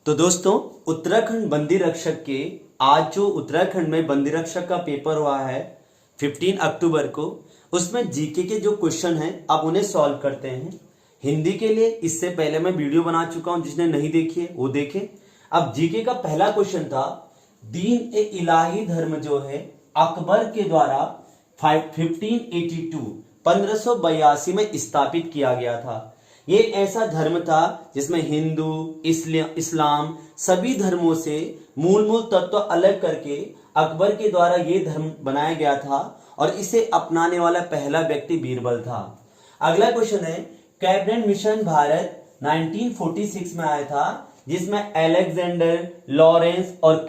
तो दोस्तों, उत्तराखंड बंदी रक्षक के आज जो उत्तराखंड में बंदी रक्षक का पेपर हुआ है 15 अक्टूबर को, उसमें जीके के जो क्वेश्चन हैं अब उन्हें सॉल्व करते हैं। हिंदी के लिए इससे पहले मैं वीडियो बना चुका हूं, जिसने नहीं देखी है वो देखे। अब जीके का पहला क्वेश्चन था, दीन ए इलाही धर्म जो है अकबर के द्वारा 1582 में स्थापित किया गया था। ये ऐसा धर्म था जिसमें हिंदू, इस्लाम सभी धर्मों से मूल तत्व अलग करके अकबर के द्वारा ये धर्म बनाया गया था और इसे अपनाने वाला पहला व्यक्ति बीरबल था। अगला क्वेश्चन है, कैबिनेट मिशन भारत 1946 में आया था, जिसमें अलेक्जेंडर, लॉरेंस और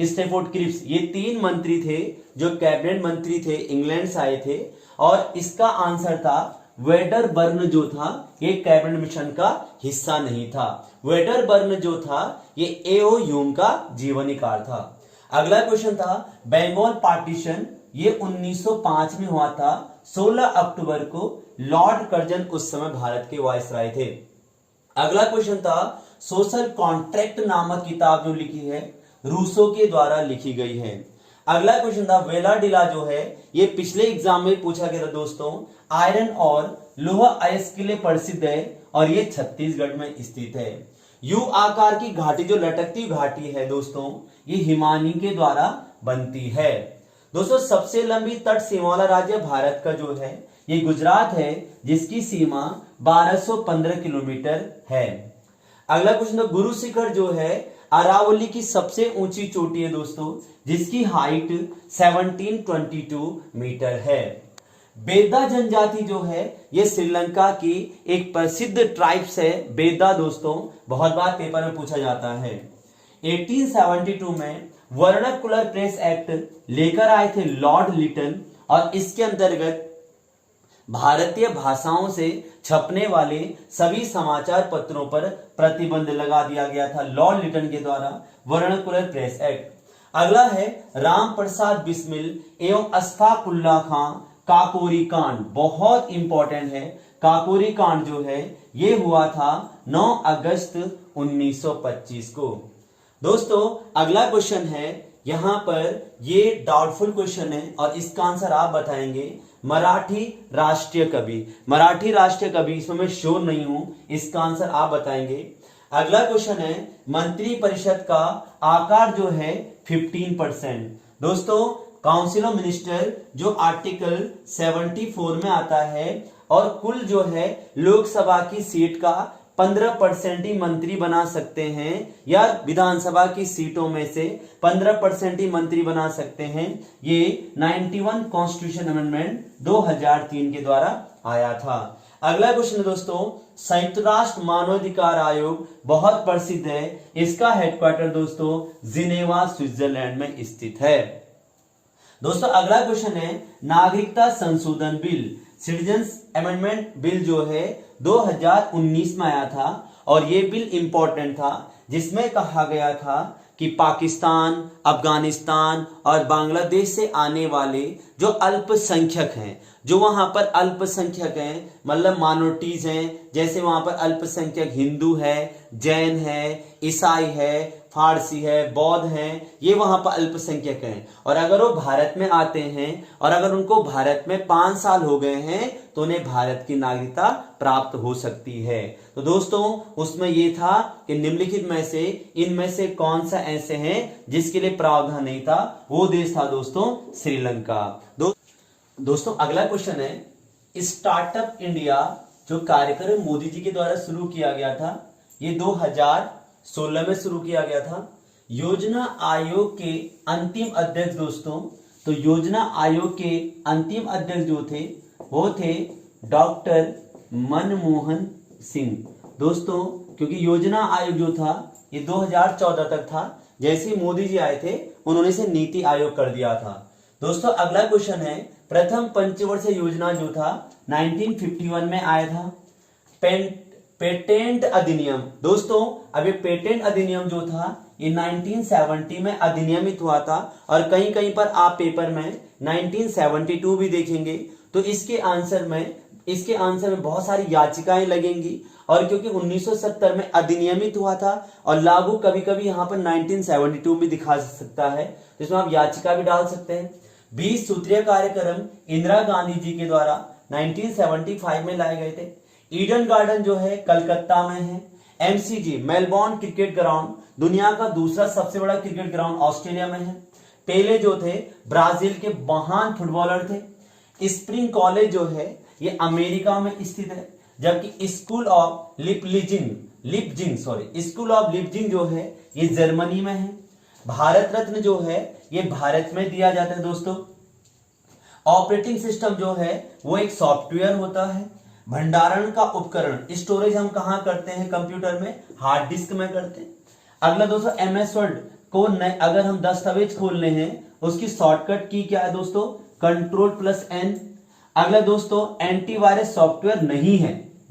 स्टैफोर्ड क्रिप्स ये तीन मंत्री थे जो कैबिनेट मंत्री थे, इंग्लैंड से आए थे। और इसका आंसर था वेडरबर्न जो था ये कैबिनेट मिशन का हिस्सा नहीं था। वेडरबर्न जो था ये एओ ह्यूम का जीवनीकार था। अगला क्वेश्चन था, बंगाल पार्टीशन ये 1905 में हुआ था। 16 अक्टूबर को लॉर्ड कर्जन उस समय भारत के वायसराय थे। अगला क्वेश्चन था, सोशल कॉन्ट्रैक्ट नामक किताब जो लिखी है रूसो के द्वारा लिखी गई है। अगला क्वेश्चन था, वेलाडिला जो है ये पिछले एग्जाम में पूछा गया था दोस्तों, आयरन और लोहा अयस्क के लिए प्रसिद्ध है और ये छत्तीसगढ़ में स्थित है। यू आकार की घाटी जो लटकती घाटी है दोस्तों, ये हिमानी के द्वारा बनती है। दोस्तों, सबसे लंबी तट सीमा वाला राज्य भारत का जो है ये गुजरात है, जिसकी सीमा 1215 किलोमीटर है। अगला क्वेश्चन, गुरु शिखर जो है अरावली की सबसे ऊंची चोटी है दोस्तों, जिसकी हाइट 1722 मीटर है। बेदा जनजाति जो है ये श्रीलंका की एक प्रसिद्ध ट्राइब्स है। बेदा दोस्तों बहुत बार पेपर में पूछा जाता है। 1872 में वर्नाकुलर प्रेस एक्ट लेकर आए थे लॉर्ड लिटन, और इसके अंतर्गत भारतीय भाषाओं से छपने वाले सभी समाचार पत्रों पर प्रतिबंध लगा दिया गया था लॉर्ड लिटन के द्वारा, वर्नाकुलर प्रेस एक्ट। अगला है, राम प्रसाद बिस्मिल एवं अशफाक उल्ला खां काकोरी कांड, बहुत इंपॉर्टेंट है। काकोरी कांड जो है ये हुआ था 9 अगस्त 1925 को। दोस्तों, अगला क्वेश्चन है, यहां पर ये डाउटफुल क्वेश्चन है और इसका आंसर आप बताएंगे। मराठी राष्ट्रीय कवि, मराठी राष्ट्रीय कवि, इसमें मैं श्योर नहीं हूं, इसका आंसर आप बताएंगे। अगला क्वेश्चन है, मंत्री परिषद का आकार जो है 15%। दोस्तों, काउंसिल ऑफ मिनिस्टर जो आर्टिकल 74 में आता है, और कुल जो है लोकसभा की सीट का 15% ही मंत्री बना सकते हैं, या विधानसभा की सीटों में से 15% ही मंत्री बना सकते हैं। ये 91 कॉन्स्टिट्यूशन अमेंडमेंट 2003 के द्वारा आया था। अगला क्वेश्चन दोस्तों, संयुक्त राष्ट्र मानवाधिकार आयोग बहुत प्रसिद्ध है, इसका हेडक्वार्टर दोस्तों जिनेवा स्विट्जरलैंड में स्थित है। दोस्तों, अगला क्वेश्चन है, नागरिकता संशोधन बिल, सिटीजन्स अमेंडमेंट बिल जो है 2019 में आया था, और ये बिल इंपॉर्टेंट था, जिसमें कहा गया था कि पाकिस्तान, अफगानिस्तान और बांग्लादेश से आने वाले जो अल्पसंख्यक हैं, जो वहां पर अल्पसंख्यक हैं मतलब माइनॉरिटीज हैं, जैसे वहां पर अल्पसंख्यक हिंदू है, जैन है, ईसाई है, फारसी है, बौद्ध हैं, ये वहां पर अल्पसंख्यक हैं। और अगर वो भारत में आते हैं और अगर उनको भारत में 5 साल हो गए हैं तो उन्हें भारत की नागरिकता प्राप्त हो सकती है। तो दोस्तों, उसमें ये था कि निम्नलिखित में से इनमें से कौन सा ऐसे हैं जिसके लिए प्रावधान नहीं था, वो देश था दोस्तों श्रीलंका। दोस्तों, अगला क्वेश्चन है, स्टार्टअप इंडिया जो कार्यक्रम मोदी जी के द्वारा शुरू किया गया था, ये 2016 में शुरू किया गया था। योजना आयोग के अंतिम अध्यक्ष दोस्तों, तो योजना आयोग के अंतिम अध्यक्ष जो थे वो थे डॉक्टर मनमोहन सिंह। दोस्तों, क्योंकि योजना आयोग जो था ये 2014 तक था, जैसे मोदी जी आए थे उन्होंने इसे नीति आयोग कर दिया था। दोस्तों, अगला क्वेश्चन है, प्रथम पंचवर्षीय योजना जो था 1951 में आया था। पेटेंट अधिनियम, दोस्तों अब ये पेटेंट अधिनियम जो था ये 1970 में अधिनियमित हुआ था, और कहीं कहीं पर आप पेपर में 1972 भी देखेंगे। तो इसके आंसर में इसके आंसर में बहुत सारी याचिकाएं लगेंगी, और क्योंकि 1970 में अधिनियमित हुआ था और लागू कभी कभी यहाँ पर 1972 भी दिखा सकता है, तो इसमें आप याचिका भी डाल सकते हैं। 20 सूत्रीय कार्यक्रम इंदिरा गांधी जी के द्वारा 1975 में लाए गए थे। ईडन गार्डन जो है कलकत्ता में है। एमसीजी मेलबोर्न क्रिकेट ग्राउंड दुनिया का दूसरा सबसे बड़ा क्रिकेट ग्राउंड ऑस्ट्रेलिया में है। पेले जो थे ब्राजील के महान फुटबॉलर थे। स्प्रिंग कॉलेज जो है ये अमेरिका में स्थित है, जबकि स्कूल ऑफ लिपजिंग जो है ये जर्मनी में है। भारत रत्न जो है ये भारत में दिया जाता है दोस्तों। ऑपरेटिंग सिस्टम जो है वो एक सॉफ्टवेयर होता है। भंडारण का उपकरण स्टोरेज हम कहाँ करते हैं कंप्यूटर में, हार्ड डिस्क में करते हैं। अगला दोस्तों एमएस वर्ड को अगर हम दस्तावेज खोलने हैं उसकी शॉर्टकट की क्या है दोस्तों, Ctrl+N। अगला दोस्तों एंटीवायरस सॉफ्टवेयर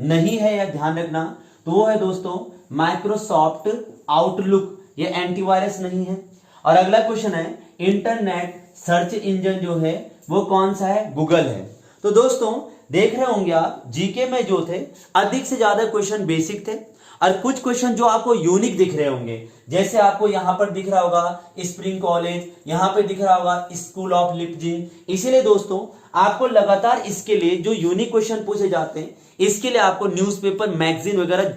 नहीं है या ध्यान रखना, तो वो है दोस्तों माइक्रोसॉफ्ट आउटलुक, ये एंटीवायरस नहीं है। और अगला क्वेश्चन है इंटरनेट सर्च इंजन जो है वो कौन सा है, गूगल है। तो दोस्तों देख रहे होंगे आप जीके में जो थे अधिक से ज्यादा क्वेश्चन बेसिक थे, और कुछ क्वेश्चन जो आपको यूनिक दिख रहे होंगे, जैसे आपको यहां पर दिख रहा होगा स्प्रिंग कॉलेज, यहां पे दिख रहा होगा स्कूल ऑफ लिपजिंग। इसीलिए दोस्तों आपको लगातार इसके लिए जो यूनिक क्वेश्चन पूछे जाते हैं, इसके लिए आपको न्यूज़पेपर मैगजीन वगैरह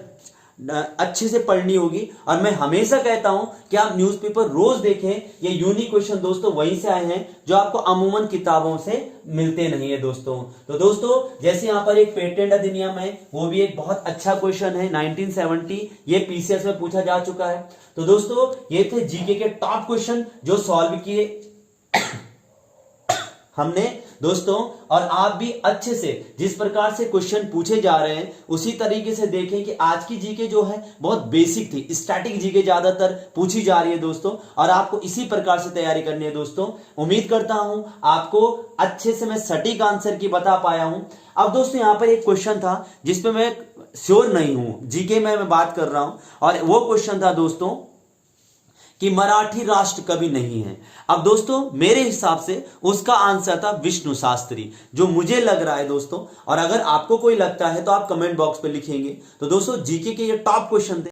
अच्छे से पढ़नी होगी। और मैं हमेशा कहता हूं कि आप न्यूज़पेपर रोज देखें। ये यूनिक क्वेश्चन दोस्तों वहीं से आए हैं जो आपको अमूमन किताबों से मिलते नहीं है दोस्तों। तो दोस्तों जैसे यहां पर एक पेटेंट अधिनियम है, वो भी एक बहुत अच्छा क्वेश्चन है 1970, ये पीसीएस में पूछा जा चुका है। तो दोस्तों ये थे जीके के टॉप क्वेश्चन जो सॉल्व किए हमने दोस्तों। और आप भी अच्छे से जिस प्रकार से क्वेश्चन पूछे जा रहे हैं उसी तरीके से देखें कि आज की जीके जो है बहुत बेसिक थी, स्टैटिक जीके ज्यादातर पूछी जा रही है दोस्तों, और आपको इसी प्रकार से तैयारी करनी है दोस्तों। उम्मीद करता हूं आपको अच्छे से मैं सटीक आंसर की बता पाया हूं। अब दोस्तों यहां पर एक क्वेश्चन था जिसपे मैं श्योर नहीं हूं, जीके में मैं बात कर रहा हूं, और वो क्वेश्चन था दोस्तों कि मराठी राष्ट्र कवि नहीं है। अब दोस्तों मेरे हिसाब से उसका आंसर था विष्णु शास्त्री, जो मुझे लग रहा है दोस्तों। और अगर आपको कोई लगता है तो आप कमेंट बॉक्स पे लिखेंगे। तो दोस्तों जीके के ये टॉप क्वेश्चन थे।